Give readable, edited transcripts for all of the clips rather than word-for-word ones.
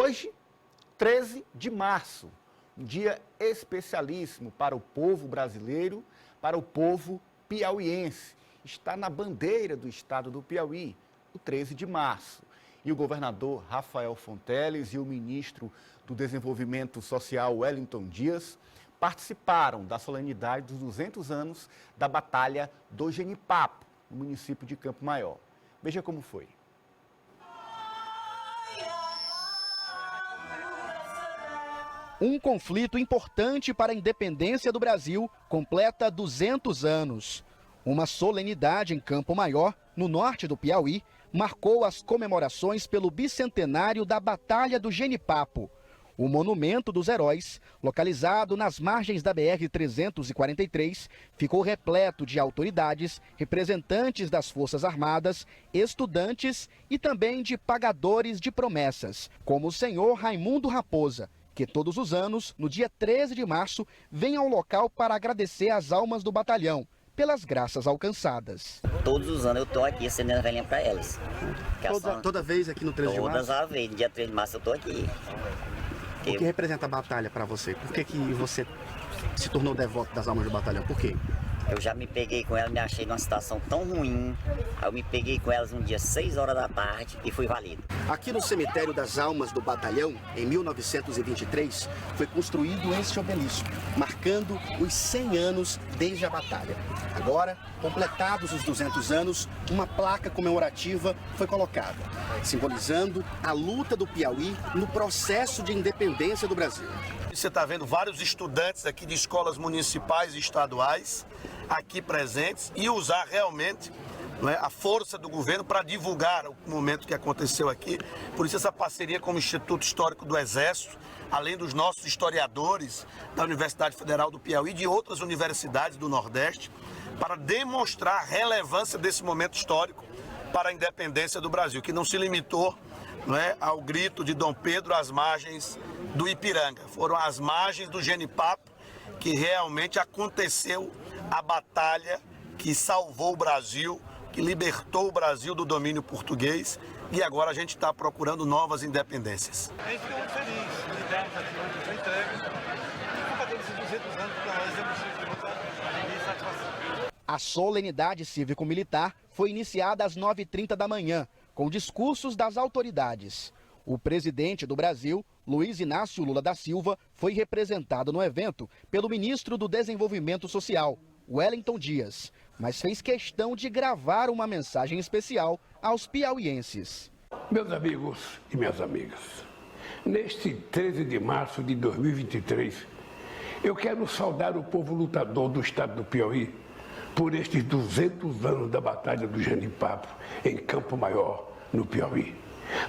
Hoje, 13 de março, um dia especialíssimo para o povo brasileiro, para o povo piauiense. Está na bandeira do estado do Piauí, o 13 de março. E o governador Rafael Fonteles e o ministro do Desenvolvimento Social, Wellington Dias, participaram da solenidade dos 200 anos da Batalha do Genipapo, no município de Campo Maior. Veja como foi. Um conflito importante para a independência do Brasil completa 200 anos. Uma solenidade em Campo Maior, no norte do Piauí, marcou as comemorações pelo bicentenário da Batalha do Genipapo. O Monumento dos Heróis, localizado nas margens da BR-343, ficou repleto de autoridades, representantes das Forças Armadas, estudantes e também de pagadores de promessas, como o senhor Raimundo Raposa, que todos os anos, no dia 13 de março, vem ao local para agradecer às almas do batalhão pelas graças alcançadas. Todos os anos eu estou aqui acendendo a velhinha para elas. Toda vez aqui no 13 de março? Todas as vezes, no dia 13 de março eu estou aqui. O que representa a batalha para você? Por que você se tornou devoto das almas do batalhão? Por quê? Eu já me peguei com elas, me achei numa situação tão ruim. Aí eu me peguei com elas um dia 6 horas da tarde e fui valido. Aqui no cemitério das almas do batalhão, em 1923, foi construído este obelisco, marcando os 100 anos desde a batalha. Agora, completados os 200 anos, uma placa comemorativa foi colocada, simbolizando a luta do Piauí no processo de independência do Brasil. Você está vendo vários estudantes aqui de escolas municipais e estaduais aqui presentes e usar realmente, né, a força do governo para divulgar o momento que aconteceu aqui. Por isso essa parceria com o Instituto Histórico do Exército, além dos nossos historiadores da Universidade Federal do Piauí e de outras universidades do Nordeste, para demonstrar a relevância desse momento histórico para a independência do Brasil, que não se limitou, né, ao grito de Dom Pedro às margens do Ipiranga. Foram as margens do Genipapo que realmente aconteceu a batalha que salvou o Brasil, que libertou o Brasil do domínio português, e agora a gente está procurando novas independências. A gente fica muito feliz de estarmos aqui hoje, foi entregue, e por causa desses 200 anos para nós é motivo de muita alegria e satisfação. A solenidade cívico-militar foi iniciada às 9h30 da manhã, com discursos das autoridades. O presidente do Brasil, Luiz Inácio Lula da Silva, foi representado no evento pelo ministro do Desenvolvimento Social, Wellington Dias, mas fez questão de gravar uma mensagem especial aos piauienses. Meus amigos e minhas amigas, neste 13 de março de 2023, eu quero saudar o povo lutador do estado do Piauí por estes 200 anos da Batalha do Genipapo, em Campo Maior, no Piauí.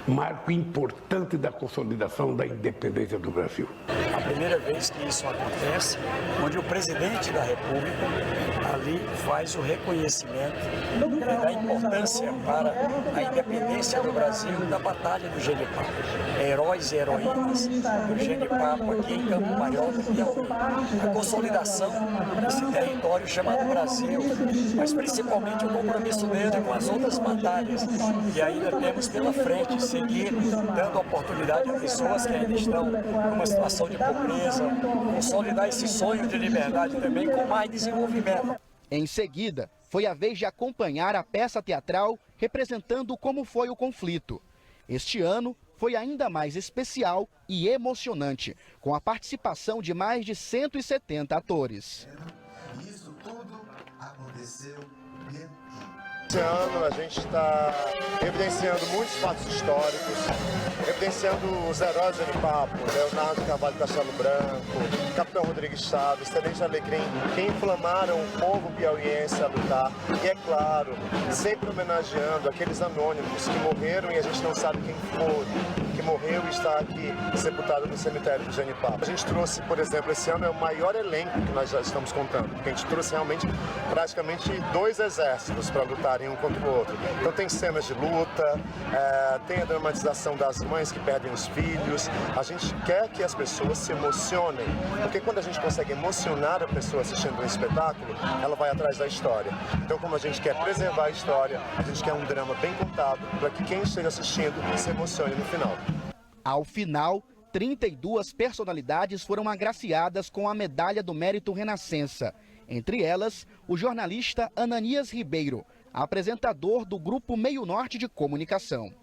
Marco importante da consolidação da independência do Brasil. A primeira vez que isso acontece, onde o presidente da República ali faz o reconhecimento da importância para a independência do Brasil da Batalha do Genipapo. Heróis e heroínas do Genipapo aqui em Campo Maior do Piauí. A consolidação desse território chamado Brasil, mas principalmente o compromisso dele com as outras batalhas que ainda temos pela frente, seguir dando oportunidade a pessoas que ainda estão numa situação de pobreza, consolidar esse sonho de liberdade também com mais desenvolvimento. Em seguida, foi a vez de acompanhar a peça teatral representando como foi o conflito. Este ano foi ainda mais especial e emocionante, com a participação de mais de 170 atores. Isso tudo aconteceu dentro. Esse ano a gente está evidenciando muitos fatos históricos, evidenciando os heróis do Genipapo, Leonardo Carvalho Castelo Branco, Capitão Rodrigues Chaves, Tenente Alecrim, que inflamaram o povo piauiense a lutar. E é claro, sempre homenageando aqueles anônimos que morreram e a gente não sabe quem foi, que morreu e está aqui sepultado no cemitério do Genipapo. A gente trouxe, por exemplo, esse ano é o maior elenco que nós já estamos contando, porque a gente trouxe realmente praticamente 2 exércitos para lutar um contra o outro. Então tem cenas de luta, tem a dramatização das mães que perdem os filhos. A gente quer que as pessoas se emocionem, porque quando a gente consegue emocionar a pessoa assistindo um espetáculo, ela vai atrás da história. Então, como a gente quer preservar a história, a gente quer um drama bem contado para que quem esteja assistindo se emocione no final. Ao final, 32 personalidades foram agraciadas com a Medalha do Mérito Renascença. Entre elas, o jornalista Ananias Ribeiro, apresentador do Grupo Meio Norte de Comunicação.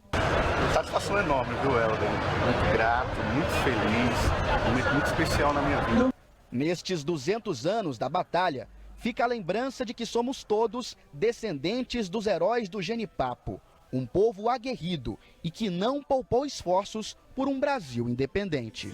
Satisfação enorme, viu, Helder? Muito grato, muito feliz, um momento muito especial na minha vida. Nestes 200 anos da batalha, fica a lembrança de que somos todos descendentes dos heróis do Genipapo, um povo aguerrido e que não poupou esforços por um Brasil independente.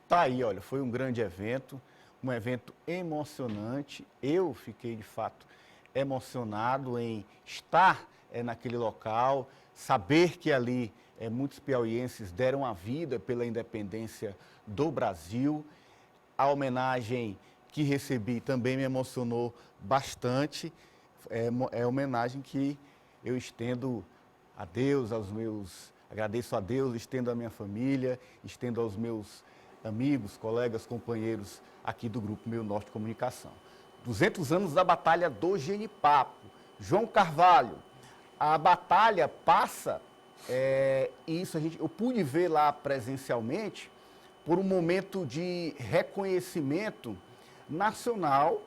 Tá aí, olha, foi um grande evento, um evento emocionante. Eu fiquei, de fato, emocionado em estar naquele local, saber que ali muitos piauienses deram a vida pela independência do Brasil. A homenagem que recebi também me emocionou bastante. É homenagem que eu estendo a Deus, agradeço a Deus, estendo à minha família, estendo aos meus amigos, colegas, companheiros aqui do Grupo Meio Norte de Comunicação. 200 anos da Batalha do Genipapo. João Carvalho, a batalha passa, isso eu pude ver lá presencialmente, por um momento de reconhecimento nacional,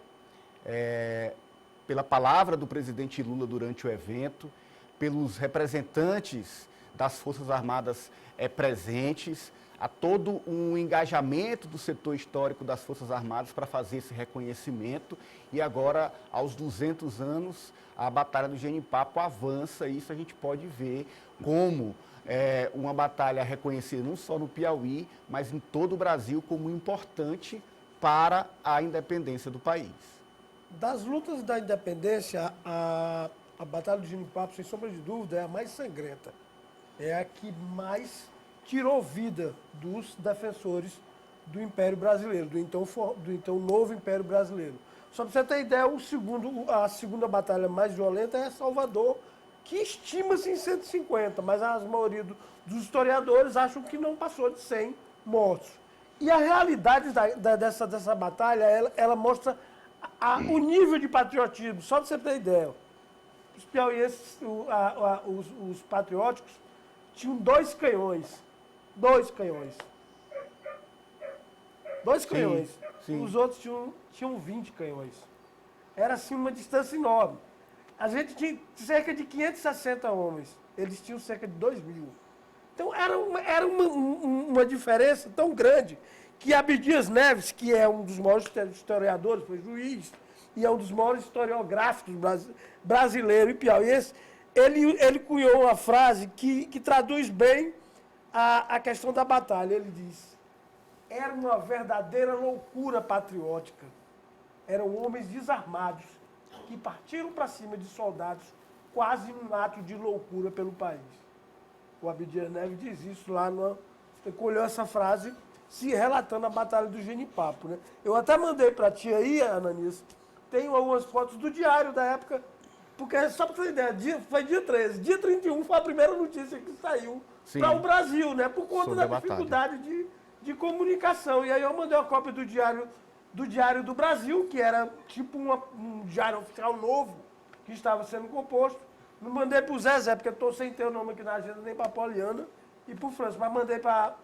pela palavra do presidente Lula durante o evento, pelos representantes das Forças Armadas presentes, a todo um engajamento do setor histórico das Forças Armadas para fazer esse reconhecimento. E agora, aos 200 anos, a Batalha do Genipapo avança. E isso a gente pode ver como uma batalha reconhecida não só no Piauí, mas em todo o Brasil como importante para a independência do país. Das lutas da independência, a Batalha do Genipapo, sem sombra de dúvida, é a mais sangrenta. É a que mais tirou vida dos defensores do Império Brasileiro, do então novo Império Brasileiro. Só para você ter ideia, a segunda batalha mais violenta é Salvador, que estima-se em 150, mas a maioria dos historiadores acham que não passou de 100 mortos. E a realidade dessa batalha, ela mostra o nível de patriotismo. Só para você ter ideia, os piauienses, os patrióticos, tinham 2 canhões. 2 canhões. 2 canhões. Sim. Os outros tinham 20 canhões. Era assim uma distância enorme. A gente tinha cerca de 560 homens. Eles tinham cerca de 2.000. Então era uma diferença tão grande que Abdias Neves, que é um dos maiores historiadores, foi juiz, e é um dos maiores historiográficos brasileiros e piauiense, ele cunhou uma frase que traduz bem a questão da batalha. Ele diz: era uma verdadeira loucura patriótica. Eram homens desarmados que partiram para cima de soldados quase num ato de loucura pelo país. O Abdias Neves diz isso lá, colheu essa frase se relatando a Batalha do Genipapo, né? Eu até mandei para ti aí, Ananias, tem algumas fotos do diário da época, porque só para você ter ideia, foi dia 13, dia 31 foi a primeira notícia que saiu para o Brasil, né? Por conta da dificuldade de comunicação. E aí eu mandei uma cópia do Diário do Brasil, que era tipo um diário oficial novo, que estava sendo composto. Não mandei para o Zezé, porque eu estou sem ter o nome aqui na agenda, nem para a Poliana e para o Franço, mas mandei para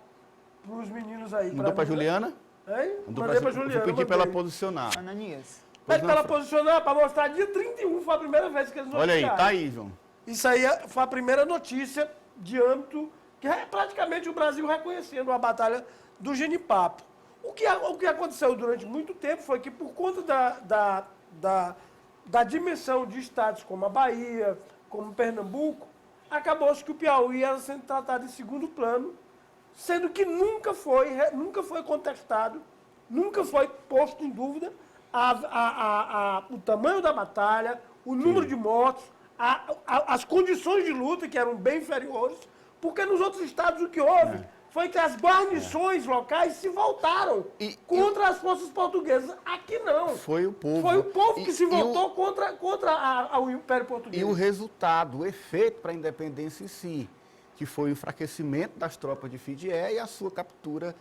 os meninos aí. Mandou para a Juliana? Hein? Mandei para a Juliana. Vou pedir para ela posicionar. Ananias. Pede para ela posicionar, para mostrar dia 31, foi a primeira vez que eles noticiaram. Olha aí, tá aí, João. Isso aí foi a primeira notícia de âmbito, que é praticamente o Brasil reconhecendo a Batalha do Genipapo. O que aconteceu durante muito tempo foi que, por conta da dimensão de estados como a Bahia, como Pernambuco, acabou-se que o Piauí era sendo tratado em segundo plano, sendo que nunca foi contestado, nunca foi posto em dúvida o tamanho da batalha, o número de mortos, as condições de luta, que eram bem inferiores, porque nos outros estados o que houve foi que as guarnições locais se voltaram contra as forças portuguesas. Aqui não. Foi o povo. Foi o povo que se voltou contra o Império Português. E o resultado, o efeito para a independência em si, que foi o enfraquecimento das tropas de Fidié e a sua captura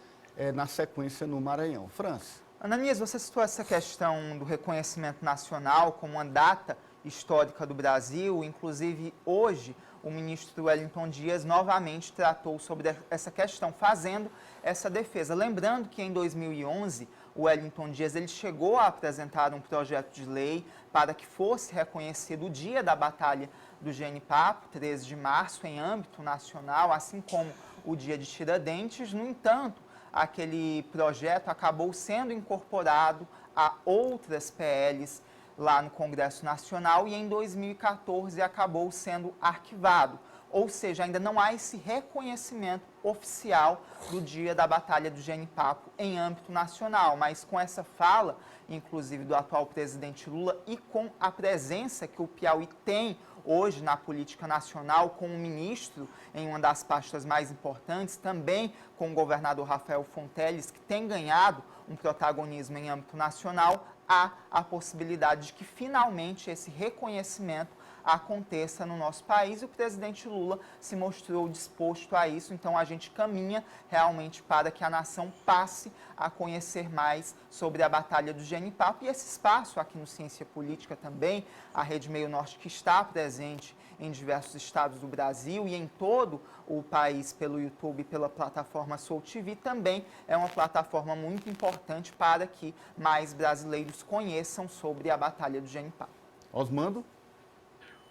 na sequência no Maranhão. França. Ananias, você citou essa questão do reconhecimento nacional como uma data histórica do Brasil. Inclusive, hoje, o ministro Wellington Dias novamente tratou sobre essa questão, fazendo essa defesa. Lembrando que em 2011, o Wellington Dias ele chegou a apresentar um projeto de lei para que fosse reconhecido o Dia da Batalha do Genipapo, 13 de março, em âmbito nacional, assim como o Dia de Tiradentes. No entanto, aquele projeto acabou sendo incorporado a outras PLs lá no Congresso Nacional e em 2014 acabou sendo arquivado. Ou seja, ainda não há esse reconhecimento oficial do Dia da Batalha do Genipapo em âmbito nacional, mas com essa fala, inclusive do atual presidente Lula, e com a presença que o Piauí tem hoje na política nacional, com o ministro em uma das pastas mais importantes, também com o governador Rafael Fonteles, que tem ganhado um protagonismo em âmbito nacional, há a possibilidade de que finalmente esse reconhecimento aconteça no nosso país, e o presidente Lula se mostrou disposto a isso. Então a gente caminha realmente para que a nação passe a conhecer mais sobre a Batalha do Genipapo, e esse espaço aqui no Ciência Política também, a Rede Meio Norte, que está presente em diversos estados do Brasil e em todo o país pelo YouTube e pela plataforma Soul TV, também é uma plataforma muito importante para que mais brasileiros conheçam sobre a Batalha do Genipapo. Osmando?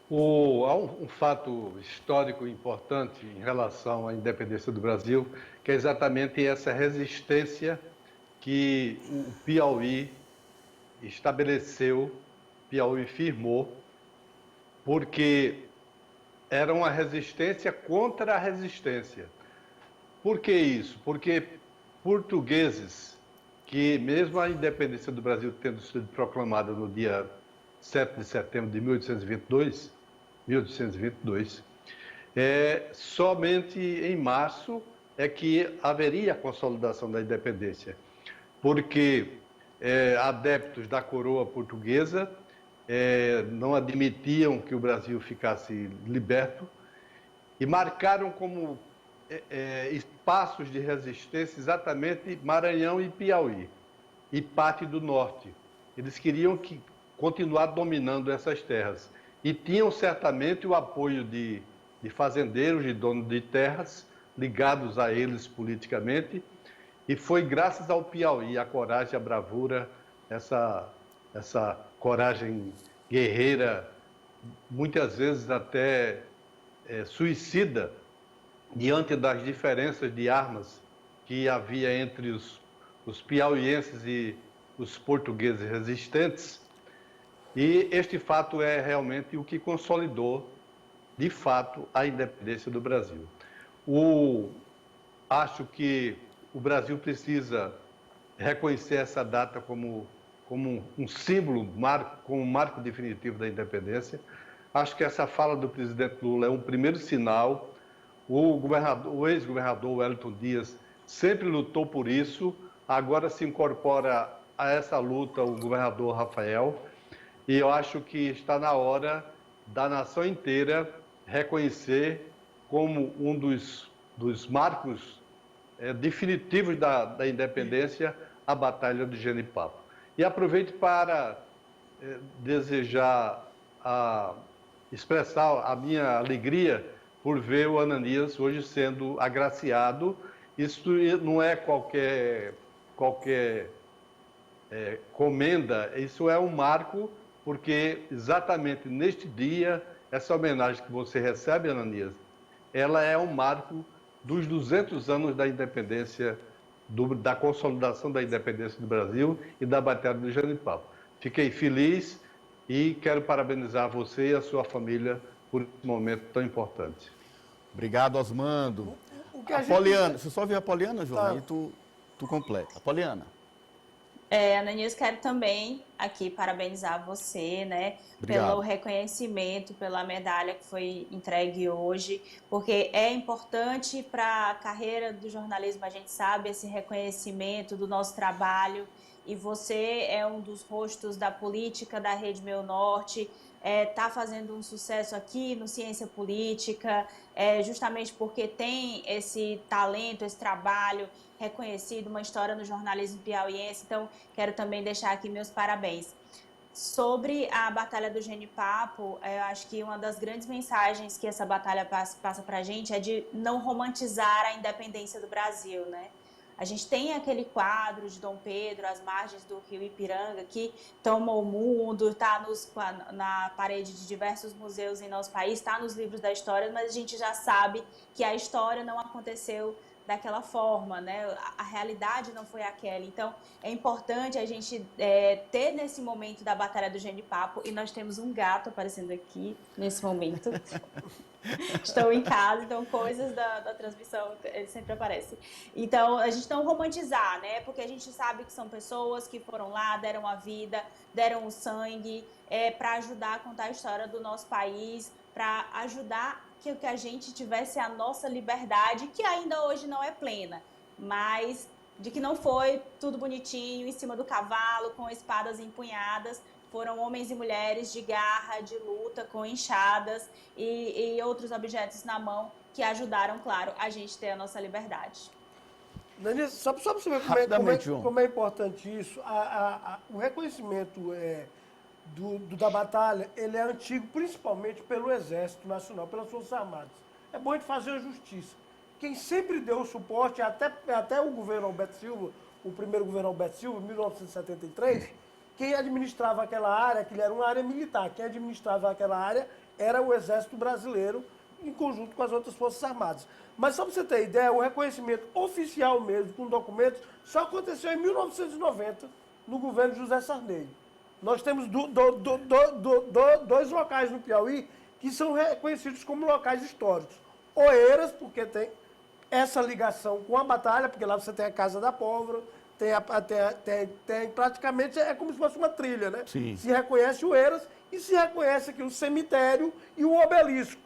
Há um fato histórico importante em relação à independência do Brasil, que é exatamente essa resistência que o Piauí estabeleceu, Piauí firmou, porque era uma resistência contra a resistência. Por que isso? Porque portugueses, que mesmo a independência do Brasil tendo sido proclamada no dia 7 de setembro de 1822, somente em março é que haveria a consolidação da independência, porque adeptos da coroa portuguesa não admitiam que o Brasil ficasse liberto e marcaram como espaços de resistência exatamente Maranhão e Piauí e parte do norte. Eles queriam continuar dominando essas terras e tinham certamente o apoio de fazendeiros, de donos de terras, ligados a eles politicamente, e foi graças ao Piauí, a coragem, a bravura, essa coragem guerreira, muitas vezes até suicida, diante das diferenças de armas que havia entre os piauienses e os portugueses resistentes. E este fato é realmente o que consolidou, de fato, a independência do Brasil. Acho que o Brasil precisa reconhecer essa data como um símbolo, como um marco definitivo da independência. Acho que essa fala do presidente Lula é um primeiro sinal. O ex-governador Wellington Dias sempre lutou por isso, agora se incorpora a essa luta o governador Rafael, e eu acho que está na hora da nação inteira reconhecer como um dos marcos definitivos da independência a Batalha do Genipapo. E aproveito para expressar a minha alegria por ver o Ananias hoje sendo agraciado. Isso não é qualquer comenda, isso é um marco, porque exatamente neste dia, essa homenagem que você recebe, Ananias, ela é um marco dos 200 anos da independência, da consolidação da independência do Brasil e da Batalha do Genipapo. Fiquei feliz e quero parabenizar você e a sua família por esse momento tão importante. Obrigado, Osmando. Apoliana, você só viu a Apoliana, João? Tá. Aí tu completa. Apoliana. Ananias, quero também aqui parabenizar você, né, pelo reconhecimento, pela medalha que foi entregue hoje, porque é importante para a carreira do jornalismo, a gente sabe, esse reconhecimento do nosso trabalho, e você é um dos rostos da política da Rede Meu Norte, está fazendo um sucesso aqui no Ciência Política, justamente porque tem esse talento, esse trabalho reconhecido, uma história no jornalismo piauiense. Então, quero também deixar aqui meus parabéns. Sobre a Batalha do Genipapo, eu acho que uma das grandes mensagens que essa batalha passa para a gente é de não romantizar a independência do Brasil, né? A gente tem aquele quadro de Dom Pedro, às margens do rio Ipiranga, que tomou o mundo, está na parede de diversos museus em nosso país, está nos livros da história, mas a gente já sabe que a história não aconteceu daquela forma, né? A realidade não foi aquela. Então, é importante a gente ter nesse momento da Batalha do Genipapo, e nós temos um gato aparecendo aqui nesse momento. Estou em casa, então coisas da transmissão, ele sempre aparece. Então, a gente não romantizar, né? Porque a gente sabe que são pessoas que foram lá, deram a vida, deram o sangue, para ajudar a contar a história do nosso país, para ajudar que a gente tivesse a nossa liberdade, que ainda hoje não é plena, mas de que não foi tudo bonitinho, em cima do cavalo, com espadas empunhadas. Foram homens e mulheres de garra, de luta, com enxadas e outros objetos na mão que ajudaram, claro, a gente ter a nossa liberdade. Daniel, só para você ver como é importante isso, o reconhecimento da batalha, ele é antigo principalmente pelo Exército Nacional, pelas Forças Armadas. É bom a gente fazer a justiça. Quem sempre deu suporte, até o governo Alberto Silva, o primeiro governo Alberto Silva, em 1973, quem administrava aquela área, que era uma área militar, quem administrava aquela área era o Exército Brasileiro, em conjunto com as outras Forças Armadas. Mas só para você ter ideia, o reconhecimento oficial mesmo, com documentos, só aconteceu em 1990, no governo José Sarney. Nós temos dois locais no Piauí que são reconhecidos como locais históricos. Oeiras, porque tem essa ligação com a batalha, porque lá você tem a Casa da Pólvora, tem praticamente, é como se fosse uma trilha, né? Sim. Se reconhece Oeiras e se reconhece aqui o cemitério e o obelisco.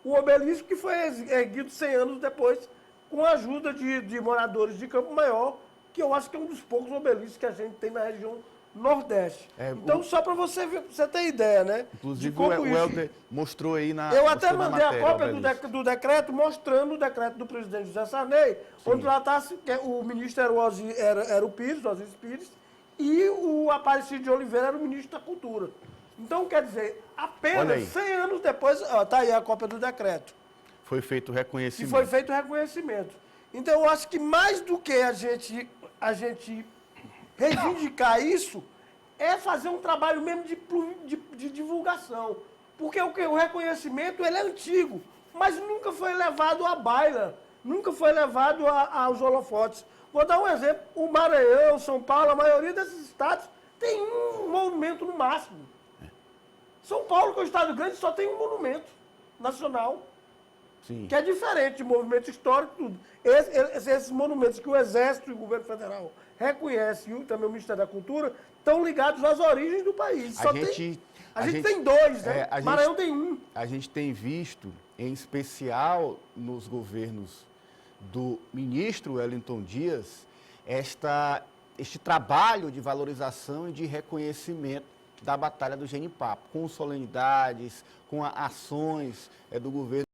O obelisco que foi erguido 100 anos depois, com a ajuda de moradores de Campo Maior, que eu acho que é um dos poucos obeliscos que a gente tem na região Nordeste. Então, só para você ter ideia, né? Inclusive, o Helder mostrou aí na Eu até mandei matéria, a cópia do decreto, mostrando o decreto do presidente José Sarney, onde lá está, o ministro era o Pires, o Osíris Pires, e o Aparecido de Oliveira era o ministro da Cultura. Então, quer dizer, apenas 100 anos depois, está aí a cópia do decreto. Foi feito o reconhecimento. E foi feito o reconhecimento. Então, eu acho que mais do que a gente reivindicar isso, é fazer um trabalho mesmo de divulgação. Porque o reconhecimento, ele é antigo, mas nunca foi levado à baila, nunca foi levado aos holofotes. Vou dar um exemplo, o Maranhão, São Paulo, a maioria desses estados tem um monumento no máximo. São Paulo, que é um estado grande, só tem um monumento nacional. Sim. Que é diferente de movimento histórico, tudo. Esses monumentos que o Exército e o Governo Federal reconhecem, e também o Ministério da Cultura, estão ligados às origens do país. A gente tem dois, né? Maranhão tem um. A gente tem visto, em especial nos governos do ministro Wellington Dias, este trabalho de valorização e de reconhecimento da Batalha do Genipapo, com solenidades, com ações do governo